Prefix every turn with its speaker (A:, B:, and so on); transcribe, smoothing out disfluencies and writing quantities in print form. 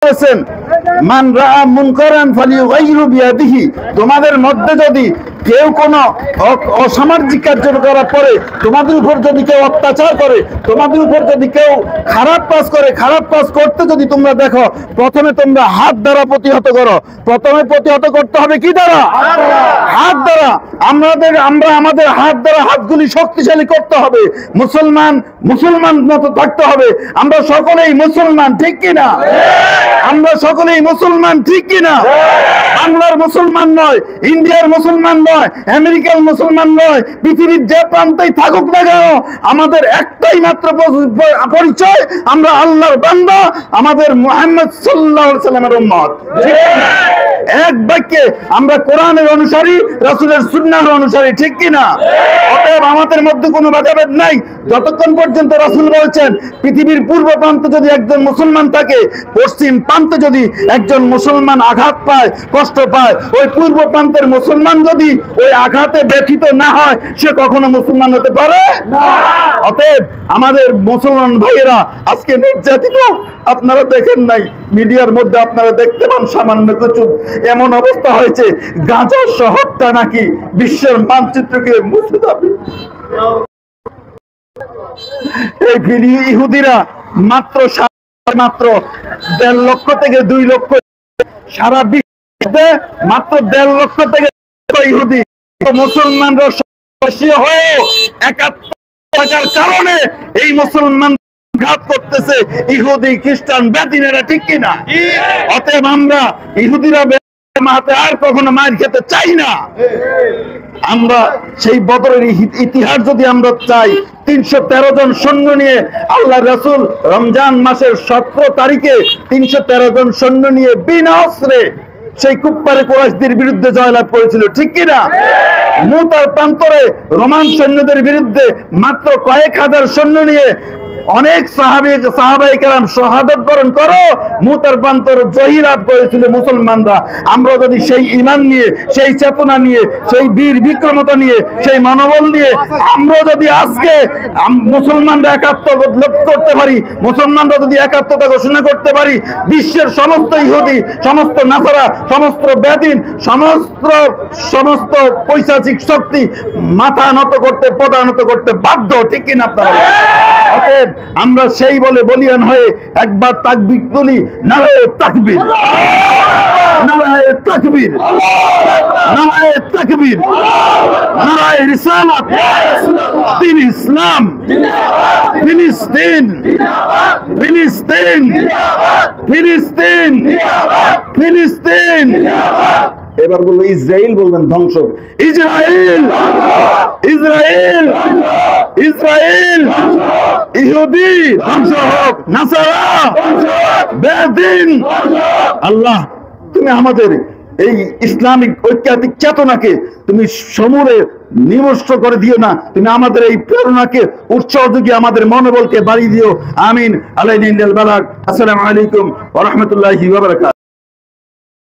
A: বলতেছেন মান রাআ মুনকারান ফালিয়ুগাইয়িরু বিয়াদিহি, তোমাদের মধ্যে যদি কেউ কোনো অসামাজিক কার্য করার পরে, তোমাদের উপর যদি কেউ অত্যাচার করে, তোমাদের উপর যদি কেউ খারাপ কাজ করে, খারাপ কাজ করতে যদি তোমরা দেখো, প্রথমে তোমরা হাত দ্বারা প্রতিহত করো। প্রথমে প্রতিহত করতে হবে কি দ্বারা? হাত দ্বারা। আমরা আমাদের হাত দ্বারা হাতগুলি শক্তিশালী করতে হবে। মুসলমান মতো থাকতে হবে। আমরা সকলেই মুসলমান, ঠিক কিনা? আমরা সকলেই মুসলমান, ঠিক কিনা? বাংলার মুসলমান নয়, ইন্ডিয়ার মুসলমান নয়, আমেরিকার মুসলমান নয়, পৃথিবীর যে প্রান্তেই থাকুক না কেন, আমাদের একটাই মাত্র পরিচয়, আমরা আল্লাহর বান্দা, আমাদের মুহাম্মদ সাল্লাল্লাহু আলাইহি সাল্লামের উম্মত। এক বাক্যে আমরা কোরআনের অনুসারী, রাসূলের সুন্নাহর অনুসারী, ঠিক কিনা? অতএব আমাদের মধ্যে কোনো ভেদাভেদ নাই। যতক্ষণ পর্যন্ত রাসূল বলছেন পৃথিবীর পূর্ব প্রান্তে যদি একজন মুসলমান থাকে, পশ্চিম প্রান্তে যদি একজন মুসলমান আঘাত পায়, কষ্ট পায়, ওই পূর্ব প্রান্তের মুসলমান যদি ওই আঘাতে ব্যথিত না হয়, সে কখনো মুসলমান হতে পারে না। অতএব আমাদের মুসলমান ভাইয়েরা আজকে নির্যাতিত, আপনারা দেখেন নাই, মিডিয়ার মধ্যে আপনারা দেখতে পান সামান্য কিছু, এমন অবস্থা হয়েছে গাজা শহরটা নাকি বিশ্বের মানচিত্রকে মুছে যাবে। এই ইহুদিরা মাত্র 1.5 লক্ষ থেকে 2 লক্ষ, সারা বিশ্বে মাত্র 1.5 লক্ষ থেকে ইহুদি, মুসলমানরা হয়ে 71 টাকার কারণে এই মুসলমান ঘাত করতেছে ইহুদি, খ্রিস্টান, বেদিনেরা, ঠিক কিনা? অতএব আমরা ইহুদিরা হাতে আর কখনো মার খেতে চাই না। আমরা সেই বদরের ইতিহাস যদি আমরা চাই, 313 জন সৈন্য নিয়ে আল্লাহ রাসূল রমজান মাসের 17 তারিখে 313 জন সৈন্য নিয়ে বিনা অস্ত্রে সেই কুফফারে কুরাইশদের বিরুদ্ধে জয়লাভ করেছিল, ঠিক কিনা? মুতার প্রান্তরে রোমান সৈন্যদের বিরুদ্ধে মাত্র কয়েক হাজার সৈন্য নিয়ে অনেক সাহাবায়ে কেরাম শাহাদাত বরণ করো, মুতার প্রান্তর জয়ী লাভ করেছিল মুসলমানরা। আমরা যদি সেই ঈমান নিয়ে, সেই চেতনা নিয়ে, সেই বীর বিক্রমতা নিয়ে, সেই মনোবল নিয়ে আমরা যদি আজকে মুসলমানরা একাত্ম করতে পারি, মুসলমানরা যদি একাত্মতা ঘোষণা করতে পারি, বিশ্বের সমস্ত ইহুদি, সমস্ত নাসারা, সমস্ত বেদিন, সমস্ত পৈশাচিক শক্তি মাথা নত করতে, পদানত করতে বাধ্য, ঠিক কিনা আপনারা? অতএব আমরা সেই বলে বলিয়ান হয়ে একবার তাকবীর তুলি, নারায়ে তাকবীর, নারায়ে তাকবীর, নারায়ে তাকবীর, নারায়ে রিসালাত, দ্বীন ইসলাম, ফিলিস্তিন, ফিলিস্তিন, ফিলিস্তিন, ফিলিস্তিন। এবার বলবো ইসরায়েল, বলবেন ধ্বংস। ইসরায়েল, ইসরায়েল, ইসরায়েল, ইহুদি ধ্বংস হোক, নাসারা, বেদিন। আল্লাহ, তুমি আমাদের এই ইসলামিক ঐক্যাত্মিক চেতনাকে তুমি সমূলে নিমস্ত করে দিও না। তুমি আমাদের এই প্রেরণাকে, উৎসাহ যোগী আমাদের মনোবলকে বাড়িয়ে দিও। আমিন। আলাইনা ইন্নাল বালাগ। আসসালামু আলাইকুম ওয়া রাহমাতুল্লাহি ওয়া বারাকাতুহু।